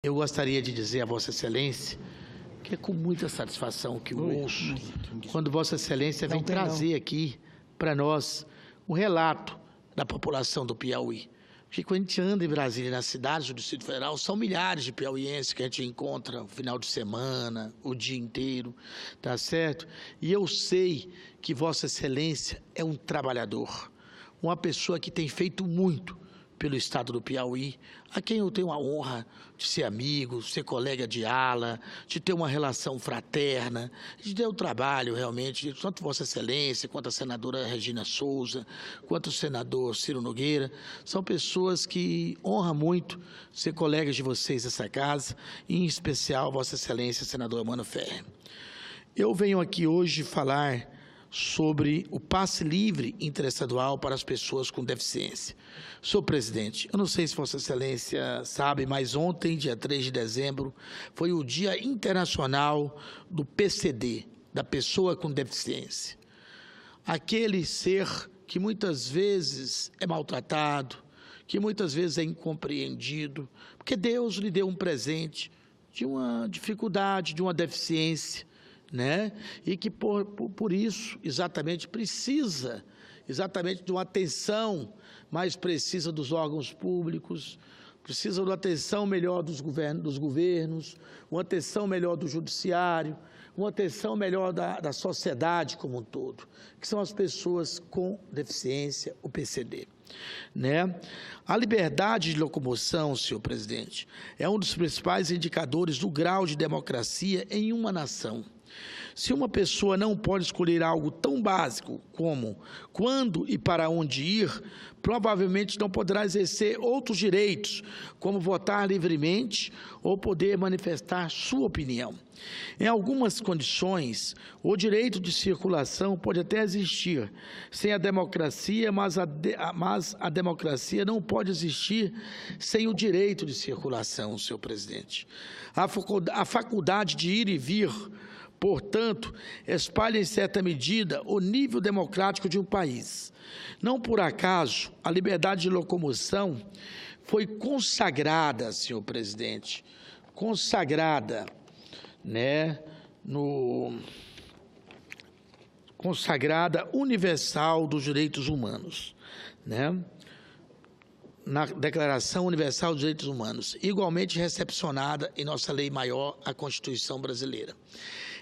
Eu gostaria de dizer a Vossa Excelência que é com muita satisfação que eu ouço quando Vossa Excelência vem trazer aqui para nós o relato da população do Piauí. Porque quando a gente anda em Brasília, nas cidades do Distrito Federal, são milhares de piauienses que a gente encontra no final de semana, o dia inteiro, tá certo? E eu sei que Vossa Excelência é um trabalhador, uma pessoa que tem feito muito pelo estado do Piauí, a quem eu tenho a honra de ser amigo, ser colega de ala, de ter uma relação fraterna, de ter um trabalho realmente, tanto Vossa Excelência, quanto a senadora Regina Souza, quanto o senador Ciro Nogueira, são pessoas que honram muito ser colegas de vocês nessa casa, e em especial Vossa Excelência, senador Mano Ferrer. Eu venho aqui hoje falar sobre o passe livre interestadual para as pessoas com deficiência. Senhor presidente, eu não sei se Vossa Excelência sabe, mas ontem, dia 3 de dezembro, foi o Dia Internacional do PCD, da pessoa com deficiência. Aquele ser que muitas vezes é maltratado, que muitas vezes é incompreendido, porque Deus lhe deu um presente de uma dificuldade, de uma deficiência, né? E que por isso exatamente precisa de uma atenção mais precisa dos órgãos públicos, precisa de uma atenção melhor dos governos, uma atenção melhor do judiciário, uma atenção melhor da sociedade como um todo, que são as pessoas com deficiência, o PCD. Né? A liberdade de locomoção, senhor presidente, é um dos principais indicadores do grau de democracia em uma nação. Se uma pessoa não pode escolher algo tão básico como quando e para onde ir, provavelmente não poderá exercer outros direitos, como votar livremente ou poder manifestar sua opinião. Em algumas condições, o direito de circulação pode até existir sem a democracia, mas a democracia não pode existir sem o direito de circulação, senhor presidente. A faculdade de ir e vir, portanto, espalha em certa medida o nível democrático de um país. Não por acaso, a liberdade de locomoção foi consagrada, senhor presidente, consagrada universal dos direitos humanos, né? Na Declaração Universal dos Direitos Humanos, igualmente recepcionada em nossa lei maior, a Constituição Brasileira.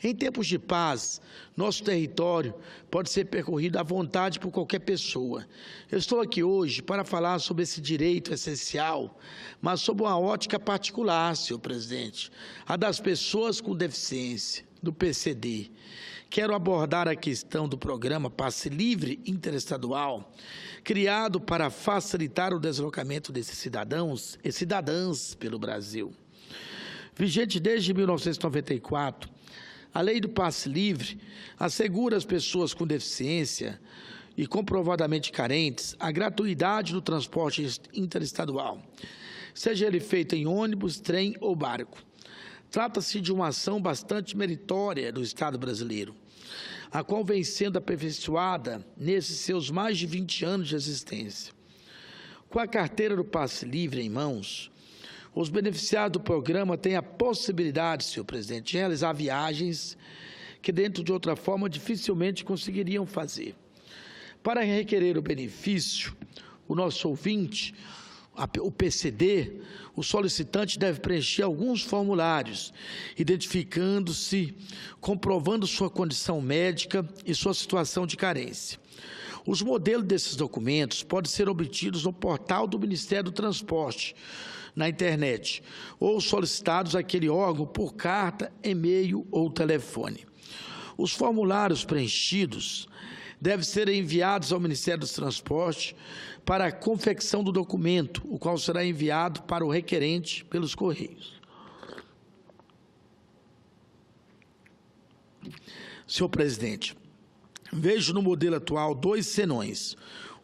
Em tempos de paz, nosso território pode ser percorrido à vontade por qualquer pessoa. Eu estou aqui hoje para falar sobre esse direito essencial, mas sob uma ótica particular, senhor presidente, a das pessoas com deficiência, do PCD. Quero abordar a questão do programa Passe Livre Interestadual, criado para facilitar o deslocamento desses cidadãos e cidadãs pelo Brasil. Vigente desde 1994, a Lei do Passe Livre assegura às pessoas com deficiência e comprovadamente carentes a gratuidade do transporte interestadual, seja ele feito em ônibus, trem ou barco. Trata-se de uma ação bastante meritória do Estado brasileiro, a qual vem sendo aperfeiçoada nesses seus mais de 20 anos de existência. Com a carteira do Passe Livre em mãos, os beneficiados do programa têm a possibilidade, senhor presidente, de realizar viagens que, dentro de outra forma, dificilmente conseguiriam fazer. Para requerer o benefício, o nosso ouvinte, o PCD, o solicitante deve preencher alguns formulários, identificando-se, comprovando sua condição médica e sua situação de carência. Os modelos desses documentos podem ser obtidos no portal do Ministério do Transporte, na internet, ou solicitados àquele órgão por carta, e-mail ou telefone. Os formulários preenchidos devem ser enviados ao Ministério dos Transportes para a confecção do documento, o qual será enviado para o requerente pelos Correios. Senhor presidente, vejo no modelo atual 2 senões,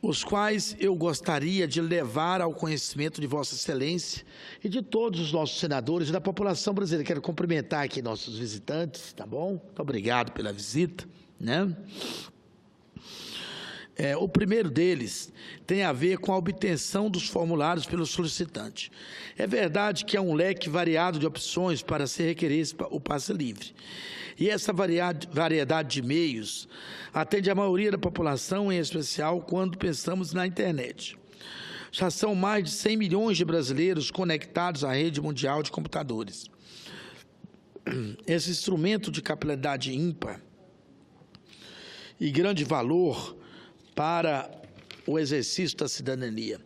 os quais eu gostaria de levar ao conhecimento de Vossa Excelência e de todos os nossos senadores e da população brasileira. Quero cumprimentar aqui nossos visitantes, tá bom? Muito obrigado pela visita, né? O primeiro deles tem a ver com a obtenção dos formulários pelo solicitante. É verdade que há um leque variado de opções para se requerer o passe livre. E essa variedade de meios atende a maioria da população, em especial quando pensamos na internet. Já são mais de 100 milhões de brasileiros conectados à rede mundial de computadores. Esse instrumento de capilaridade ímpar e grande valor para o exercício da cidadania.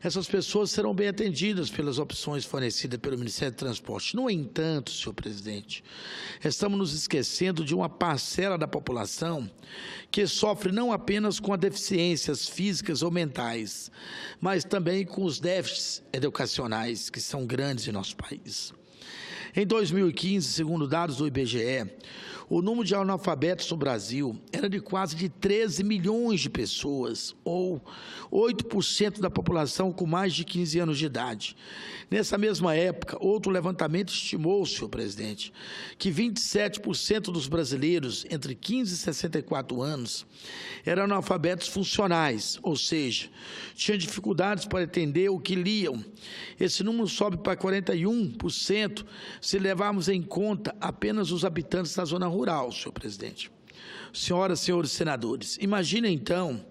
Essas pessoas serão bem atendidas pelas opções fornecidas pelo Ministério do Transporte. No entanto, senhor presidente, estamos nos esquecendo de uma parcela da população que sofre não apenas com as deficiências físicas ou mentais, mas também com os déficits educacionais, que são grandes em nosso país. Em 2015, segundo dados do IBGE, o número de analfabetos no Brasil era de quase de 13 milhões de pessoas, ou 8% da população com mais de 15 anos de idade. Nessa mesma época, outro levantamento estimou, senhor presidente, que 27% dos brasileiros entre 15 e 64 anos eram analfabetos funcionais, ou seja, tinham dificuldades para entender o que liam. Esse número sobe para 41% se levarmos em conta apenas os habitantes da zona rural, senhor presidente. Senhoras e senhores senadores, imagine então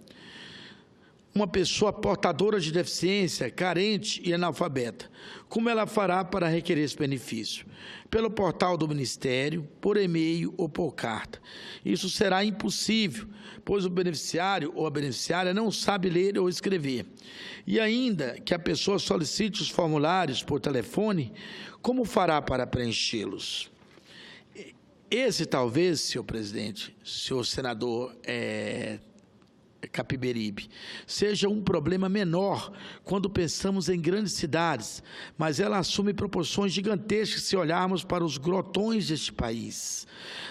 uma pessoa portadora de deficiência, carente e analfabeta. Como ela fará para requerer esse benefício? Pelo portal do Ministério, por e-mail ou por carta. Isso será impossível, pois o beneficiário ou a beneficiária não sabe ler ou escrever. E ainda que a pessoa solicite os formulários por telefone, como fará para preenchê-los? Esse talvez, senhor presidente, senhor senador Capiberibe, seja um problema menor quando pensamos em grandes cidades, mas ela assume proporções gigantescas se olharmos para os grotões deste país.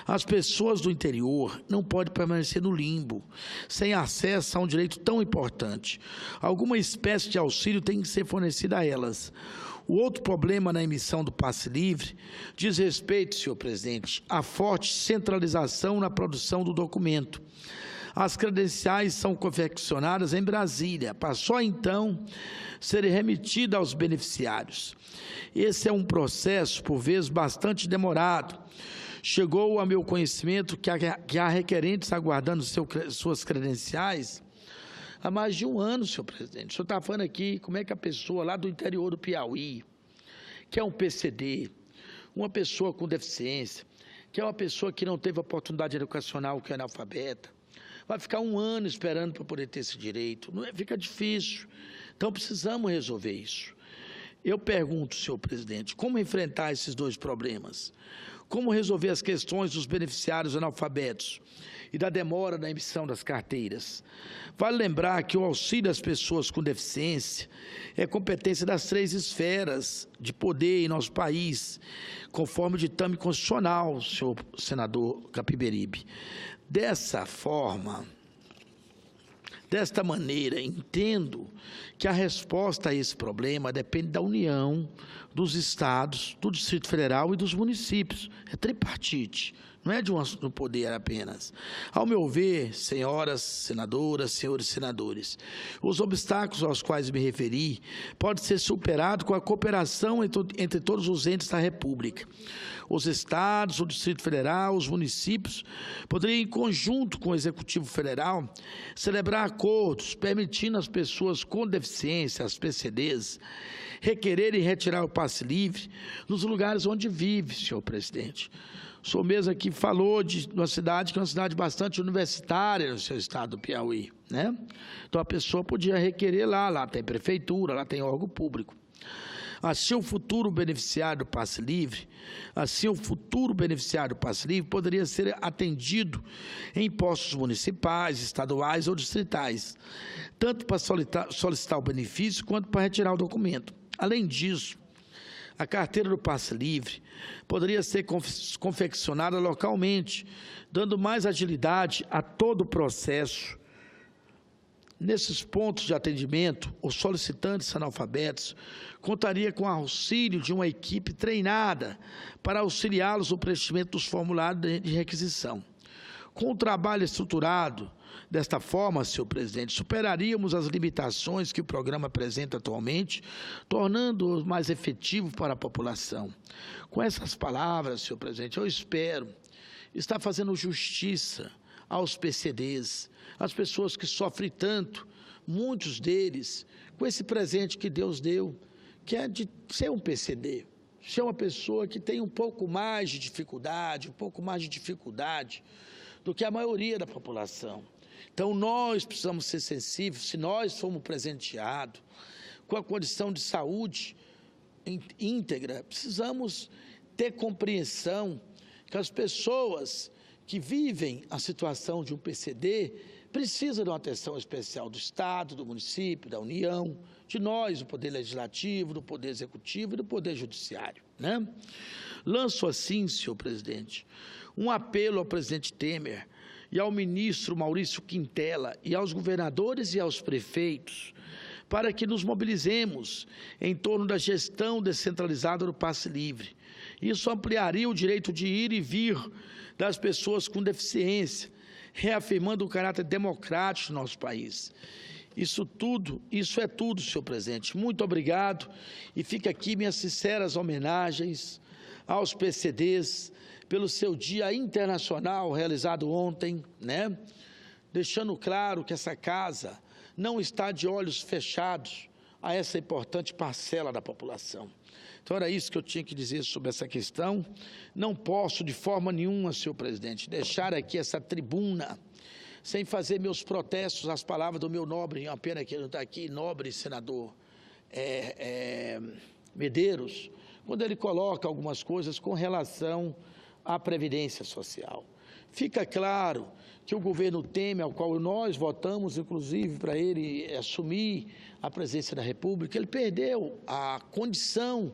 As pessoas do interior não podem permanecer no limbo, sem acesso a um direito tão importante. Alguma espécie de auxílio tem que ser fornecida a elas. O outro problema na emissão do passe livre diz respeito, senhor presidente, à forte centralização na produção do documento. As credenciais são confeccionadas em Brasília, para só então serem remetidas aos beneficiários. Esse é um processo, por vezes, bastante demorado. Chegou a meu conhecimento que há requerentes aguardando suas credenciais há mais de um ano, senhor presidente. O senhor está falando aqui como é que a pessoa lá do interior do Piauí, que é um PCD, uma pessoa com deficiência, que é uma pessoa que não teve oportunidade educacional, que é analfabeta, vai ficar um ano esperando para poder ter esse direito. Não é, fica difícil. Então, precisamos resolver isso. Eu pergunto, senhor presidente, como enfrentar esses dois problemas? Como resolver as questões dos beneficiários analfabetos e da demora na emissão das carteiras? Vale lembrar que o auxílio às pessoas com deficiência é competência das 3 esferas de poder em nosso país, conforme o ditame constitucional, senhor senador Capiberibe. Desta maneira, entendo que a resposta a esse problema depende da união dos estados, do Distrito Federal e dos municípios. É tripartite, não é do poder apenas. Ao meu ver, senhoras senadoras, senhores senadores, os obstáculos aos quais me referi podem ser superados com a cooperação entre todos os entes da República. Os estados, o Distrito Federal, os municípios poderiam, em conjunto com o Executivo Federal, celebrar acordos permitindo às pessoas com deficiência, as PCDs, requererem e retirar o passe livre nos lugares onde vive, senhor presidente. O senhor mesmo aqui falou de uma cidade que é uma cidade bastante universitária no seu estado do Piauí, né? Então a pessoa podia requerer lá tem prefeitura, lá tem órgão público. Assim, o futuro beneficiário do passe livre, poderia ser atendido em postos municipais, estaduais ou distritais, tanto para solicitar o benefício quanto para retirar o documento. Além disso, a carteira do passe livre poderia ser confeccionada localmente, dando mais agilidade a todo o processo. Nesses pontos de atendimento, os solicitantes analfabetos contariam com o auxílio de uma equipe treinada para auxiliá-los no preenchimento dos formulários de requisição. Com o trabalho estruturado Desta forma, senhor presidente, superaríamos as limitações que o programa apresenta atualmente, tornando-o mais efetivo para a população. Com essas palavras, senhor presidente, eu espero estar fazendo justiça aos PCDs, às pessoas que sofrem tanto, muitos deles, com esse presente que Deus deu, que é de ser um PCD, ser uma pessoa que tem um pouco mais de dificuldade, do que a maioria da população. Então, nós precisamos ser sensíveis, se nós formos presenteados com a condição de saúde íntegra, precisamos ter compreensão que as pessoas que vivem a situação de um PCD precisam de uma atenção especial do Estado, do município, da União, de nós, do Poder Legislativo, do Poder Executivo e do Poder Judiciário, né? Lanço assim, senhor presidente, um apelo ao presidente Temer e ao ministro Maurício Quintela e aos governadores e aos prefeitos para que nos mobilizemos em torno da gestão descentralizada do passe livre. Isso ampliaria o direito de ir e vir das pessoas com deficiência, reafirmando o caráter democrático do nosso país. Isso é tudo, senhor presidente. Muito obrigado e fica aqui minhas sinceras homenagens aos PCDs pelo seu Dia Internacional realizado ontem, né? Deixando claro que essa casa não está de olhos fechados a essa importante parcela da população. Então, era isso que eu tinha que dizer sobre essa questão. Não posso, de forma nenhuma, senhor presidente, deixar aqui essa tribuna sem fazer meus protestos às palavras do meu nobre, é uma pena que ele não está aqui, nobre senador Medeiros, quando ele coloca algumas coisas com relação à Previdência Social. Fica claro que o governo Temer, ao qual nós votamos, inclusive, para ele assumir a presidência da República, ele perdeu a condição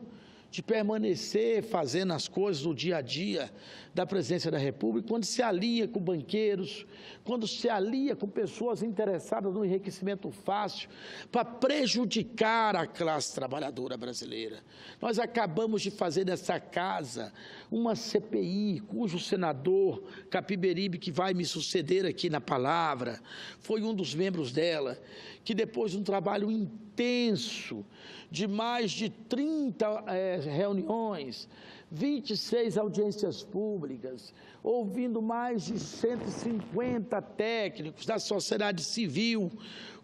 de permanecer fazendo as coisas no dia a dia da presidência da República, quando se alia com banqueiros, quando se alia com pessoas interessadas no enriquecimento fácil, para prejudicar a classe trabalhadora brasileira. Nós acabamos de fazer nessa casa uma CPI, cujo senador Capiberibe, que vai me suceder aqui na palavra, foi um dos membros dela, que depois de um trabalho intenso, de mais de 30 reuniões, 26 audiências públicas, ouvindo mais de 150 técnicos da sociedade civil,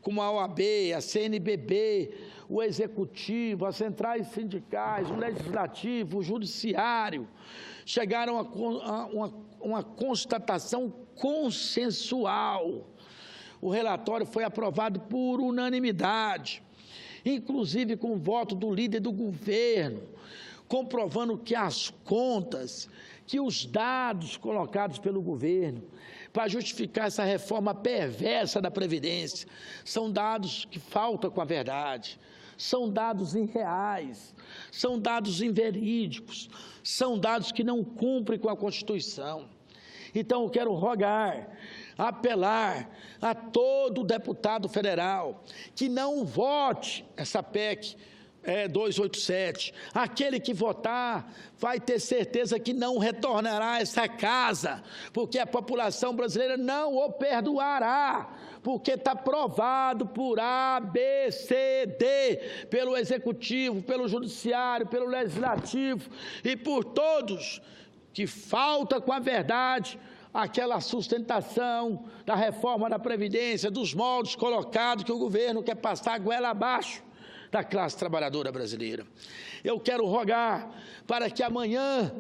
como a OAB, a CNBB, o Executivo, as centrais sindicais, o Legislativo, o Judiciário, chegaram a uma constatação consensual. O relatório foi aprovado por unanimidade, inclusive com o voto do líder do governo, comprovando que as contas, que os dados colocados pelo governo para justificar essa reforma perversa da Previdência são dados que faltam com a verdade, são dados irreais, são dados inverídicos, são dados que não cumprem com a Constituição. Então, eu quero rogar, apelar a todo deputado federal que não vote essa PEC 287. Aquele que votar vai ter certeza que não retornará a essa casa, porque a população brasileira não o perdoará, porque está provado por A, B, C, D, pelo Executivo, pelo Judiciário, pelo Legislativo e por todos, que falta com a verdade aquela sustentação da reforma da Previdência, dos moldes colocados que o governo quer passar a goela abaixo da classe trabalhadora brasileira. Eu quero rogar para que amanhã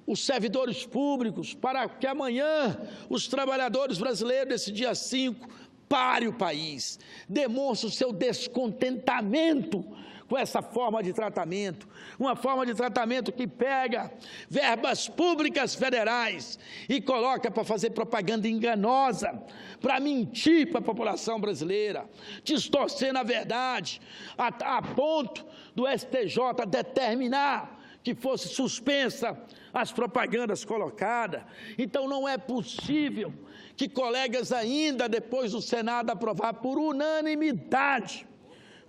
os servidores públicos, para que amanhã os trabalhadores brasileiros, nesse dia 5, pare o país, demonstre o seu descontentamento com essa forma de tratamento, uma forma de tratamento que pega verbas públicas federais e coloca para fazer propaganda enganosa, para mentir para a população brasileira, distorcendo a verdade, a ponto do STJ determinar que fosse suspensa as propagandas colocadas. Então, não é possível que colegas ainda, depois do Senado aprovar por unanimidade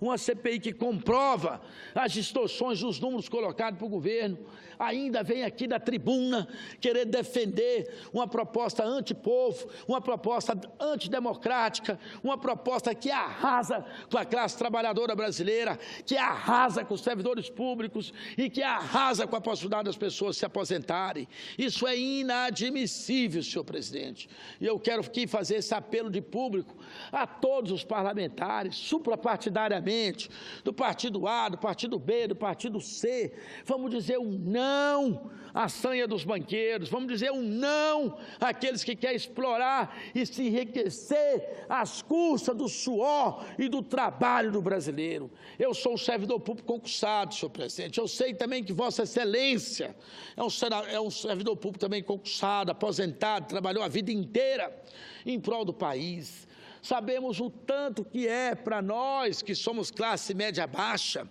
uma CPI que comprova as distorções dos números colocados pelo governo, ainda vem aqui da tribuna querer defender uma proposta antipovo, uma proposta antidemocrática, uma proposta que arrasa com a classe trabalhadora brasileira, que arrasa com os servidores públicos e que arrasa com a possibilidade das pessoas se aposentarem. Isso é inadmissível, senhor presidente. E eu quero aqui fazer esse apelo de público a todos os parlamentares, suprapartidariamente, do partido A, do partido B, do partido C. Vamos dizer um não à sanha dos banqueiros, vamos dizer um não àqueles que querem explorar e se enriquecer às custas do suor e do trabalho do brasileiro. Eu sou um servidor público concursado, senhor presidente. Eu sei também que Vossa Excelência é um servidor público também concursado, aposentado, trabalhou a vida inteira em prol do país. Sabemos o tanto que é para nós que somos classe média baixa,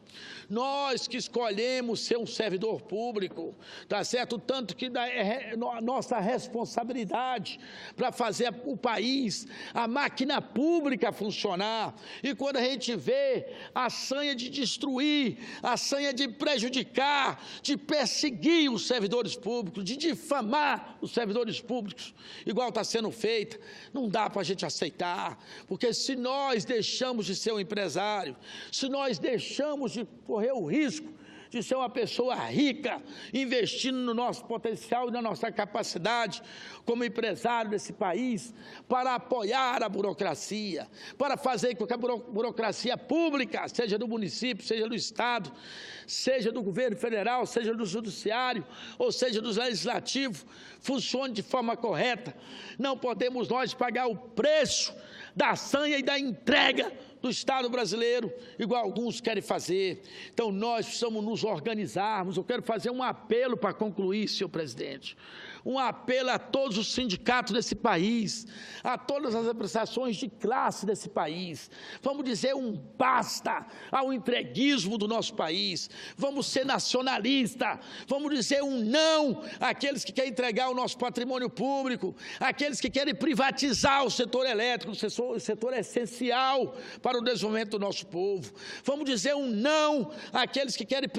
nós que escolhemos ser um servidor público, tá certo? O tanto que é nossa responsabilidade para fazer o país, a máquina pública funcionar. E quando a gente vê a sanha de destruir, a sanha de prejudicar, de perseguir os servidores públicos, de difamar os servidores públicos, igual está sendo feita, não dá para a gente aceitar. Porque se nós deixamos de ser um empresário, se nós deixamos de correr o risco de ser uma pessoa rica, investindo no nosso potencial e na nossa capacidade como empresário desse país, para apoiar a burocracia, para fazer com que a burocracia pública, seja do município, seja do Estado, seja do governo federal, seja do judiciário, ou seja do legislativo, funcione de forma correta. Não podemos nós pagar o preço da sanha e da entrega do Estado brasileiro, igual alguns querem fazer. Então, nós precisamos nos organizarmos. Eu quero fazer um apelo para concluir, senhor presidente. Um apelo a todos os sindicatos desse país, a todas as representações de classe desse país. Vamos dizer um basta ao entreguismo do nosso país. Vamos ser nacionalistas. Vamos dizer um não àqueles que querem entregar o nosso patrimônio público, àqueles que querem privatizar o setor elétrico, o setor essencial para o desenvolvimento do nosso povo. Vamos dizer um não àqueles que querem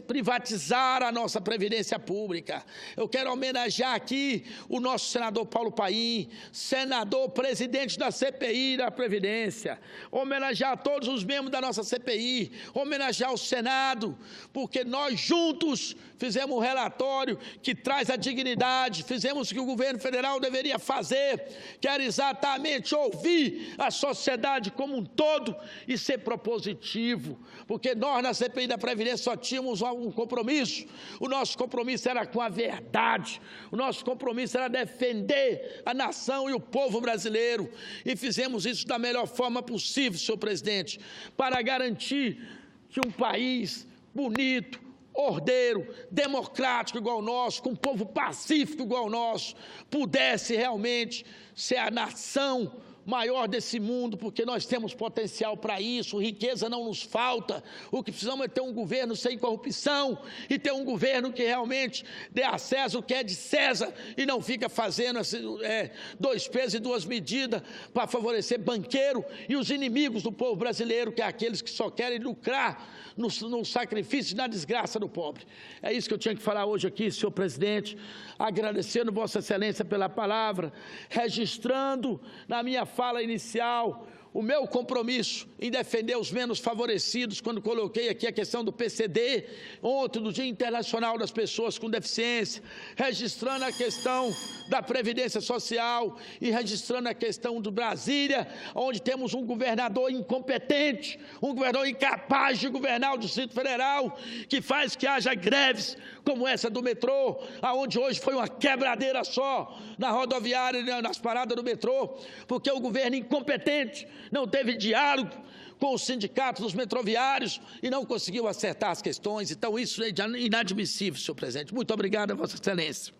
privatizar a nossa previdência pública. Eu quero homenagear aqui o nosso senador Paulo Paim, senador presidente da CPI da Previdência, homenagear todos os membros da nossa CPI, homenagear o Senado, porque nós juntos fizemos um relatório que traz a dignidade, fizemos o que o governo federal deveria fazer, que era exatamente ouvir a sociedade como um todo e ser propositivo, porque nós na CPI da Previdência só tínhamos um compromisso, o nosso compromisso era com a verdade, o nosso compromisso era defender a nação e o povo brasileiro, e fizemos isso da melhor forma possível, senhor presidente, para garantir que um país bonito, ordeiro, democrático igual o nosso, com um povo pacífico igual o nosso, pudesse realmente ser a nação maior desse mundo, porque nós temos potencial para isso, riqueza não nos falta. O que precisamos é ter um governo sem corrupção e ter um governo que realmente dê a César o que é de César e não fica fazendo dois pesos e duas medidas para favorecer banqueiro e os inimigos do povo brasileiro, que é aqueles que só querem lucrar no sacrifício e na desgraça do pobre. É isso que eu tinha que falar hoje aqui, senhor presidente, agradecendo Vossa Excelência pela palavra, registrando na minha fala inicial o meu compromisso em defender os menos favorecidos, quando coloquei aqui a questão do PCD, ontem, do Dia Internacional das Pessoas com Deficiência, registrando a questão da Previdência Social e registrando a questão do Brasília, onde temos um governador incompetente, um governador incapaz de governar o Distrito Federal, que faz que haja greves como essa do metrô, aonde hoje foi uma quebradeira só na rodoviária e nas paradas do metrô, porque o governo incompetente não teve diálogo com os sindicatos dos metroviários e não conseguiu acertar as questões. Então, isso é inadmissível, senhor presidente. Muito obrigado a Vossa Excelência.